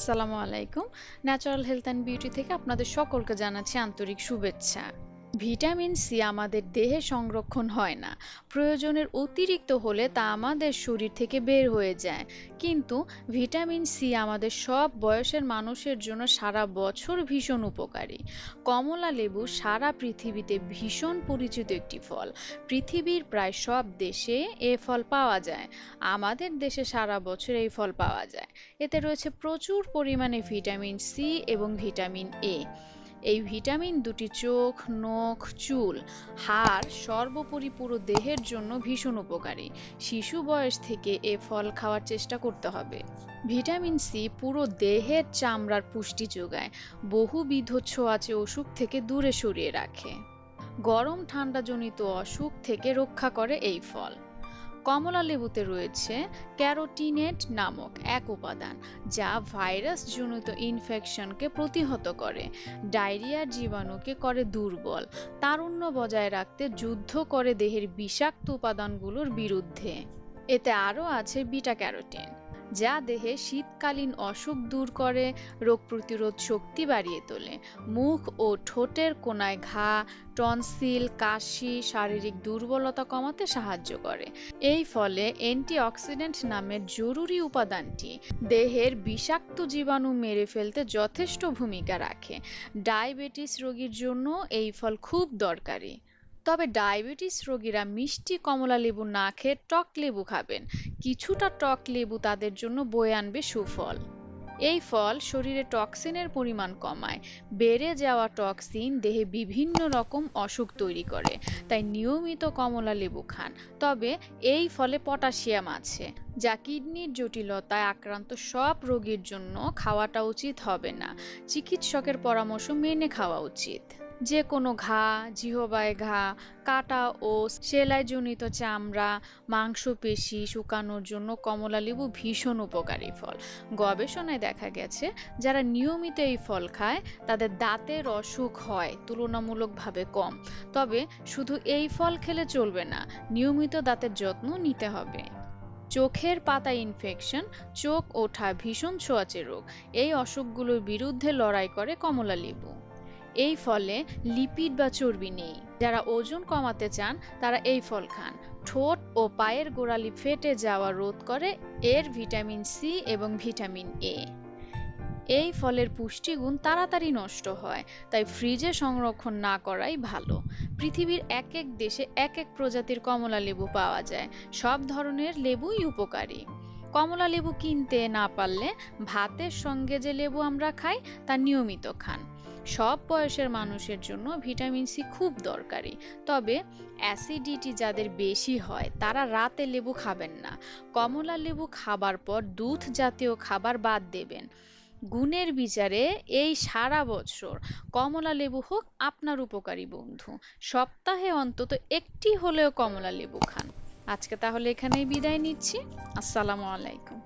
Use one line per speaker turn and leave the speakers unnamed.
আসসালামু আলাইকুম। Natural health and beauty থেকে আপনাদের সকলকে জানাচ্ছি আন্তরিক শুভেচ্ছা। ভিটামিন সি আমাদের দেহে সংরক্ষণ হয় না। প্রয়োজনের অতিরিক্ত হলে তা আমাদের শরীর থেকে বের হয়ে যায়। কিন্তু ভিটামিন সি আমাদের সব বয়সের মানুষের জন্য সারা বছর ভীষণ উপকারী। কমলা লেবু সারা পৃথিবীতে ভীষণ পরিচিত একটি ফল। পৃথিবীর প্রায় সব দেশে এ ফল পাওয়া যায়। আমাদের দেশে সারা বছর এই ফল পাওয়া যায়। এতে রয়েছে প্রচুর পরিমাণে ভিটামিন সি এবং ভিটামিন এ। এই ভিটামিন দুটি চোখ, নখ, চুল, হাড় সর্বোপরি পুরো দেহের জন্য ভীষণ উপকারী। শিশু বয়স থেকে এ ফল খাওয়ার চেষ্টা করতে হবে। ভিটামিন সি পুরো দেহের চামড়ার পুষ্টি যোগায়, বহুবিধ ছোঁয়াচে অসুখ থেকে দূরে সরিয়ে রাখে, গরম ঠান্ডা জনিত অসুখ থেকে রক্ষা করে এই ফল। কমলা লেবুতে রয়েছে ক্যারোটিনেট নামক এক উপাদান, যা ভাইরাস জনিত ইনফেকশনকে প্রতিহত করে, ডায়রিয়ার জীবাণুকে করে দুর্বল, তারুণ্য বজায় রাখতে যুদ্ধ করে দেহের বিষাক্ত উপাদানগুলোর বিরুদ্ধে। এতে আরও আছে বিটা ক্যারোটিন, যা দেহে শীতকালীন অসুখ দূর করে, রোগ প্রতিরোধ শক্তি বাড়িয়ে তোলে, মুখ ও ঠোঁটের কোনায় ঘা, টনসিল, কাশি, শারীরিক দুর্বলতা কমাতে সাহায্য করে। এই ফলে অ্যান্টিঅক্সিডেন্ট নামের জরুরি উপাদানটি দেহের বিষাক্ত জীবাণু মেরে ফেলতে যথেষ্ট ভূমিকা রাখে। ডায়াবেটিস রোগীর জন্য এই ফল খুব দরকারি। তবে ডায়াবেটিস রোগীরা মিষ্টি কমলা লেবু না খেয়ে টক লেবু খাবেন। কিছুটা টক লেবু তাদের জন্য বয়ে আনবে সুফল। এই ফল শরীরে টক্সিনের পরিমাণ কমায়। বেড়ে যাওয়া টক্সিন দেহে বিভিন্ন রকম অসুখ তৈরি করে, তাই নিয়মিত কমলা লেবু খান। তবে এই ফলে পটাশিয়াম আছে, যা কিডনির জটিলতায় আক্রান্ত সব রোগীর জন্য খাওয়াটা উচিত হবে না। চিকিৎসকের পরামর্শ মেনে খাওয়া উচিত। যে কোনো ঘা, জিহবায় ঘা, কাটা ও সেলাইজনিত চামড়া, মাংসপেশি শুকানোর জন্য কমলা লেবু ভীষণ উপকারী ফল। গবেষণায় দেখা গেছে, যারা নিয়মিত এই ফল খায় তাদের দাঁতের অসুখ হয় তুলনামূলকভাবে কম। তবে শুধু এই ফল খেলে চলবে না, নিয়মিত দাঁতের যত্ন নিতে হবে। চোখের পাতায় ইনফেকশন, চোখ ওঠা ভীষণ ছোঁয়াচে রোগ, এই অসুখগুলোর বিরুদ্ধে লড়াই করে কমলা লেবু। এই ফলে লিপিড বা চর্বি নেই। যারা ওজন কমাতে চান তারা এই ফল খান। ঠোঁট ও পায়ের গোড়ালি ফেটে যাওয়া রোধ করে এর ভিটামিন সি এবং ভিটামিন এ। এই ফলের পুষ্টিগুণ তাড়াতাড়ি নষ্ট হয়, তাই ফ্রিজে সংরক্ষণ না করাই ভালো। পৃথিবীর এক এক দেশে এক এক প্রজাতির কমলা লেবু পাওয়া যায়। সব ধরনের লেবুই উপকারী। কমলা লেবু কিনতে না পারলে ভাতের সঙ্গে যে লেবু আমরা খাই তা নিয়মিত খান। সব বয়সের মানুষের জন্য ভিটামিন সি খুব দরকারি। তবে অ্যাসিডিটি যাদের বেশি হয় তারা রাতে লেবু খাবেন না। কমলা লেবু খাবার পর দুধ জাতীয় খাবার বাদ দেবেন। গুণের বিচারে এই সারা বছর কমলা লেবু হোক আপনার উপকারী বন্ধু। সপ্তাহে অন্তত একটি হলেও কমলা লেবু খান। আজকে তাহলে এখানেই বিদায় নিচ্ছি। আসসালামু আলাইকুম।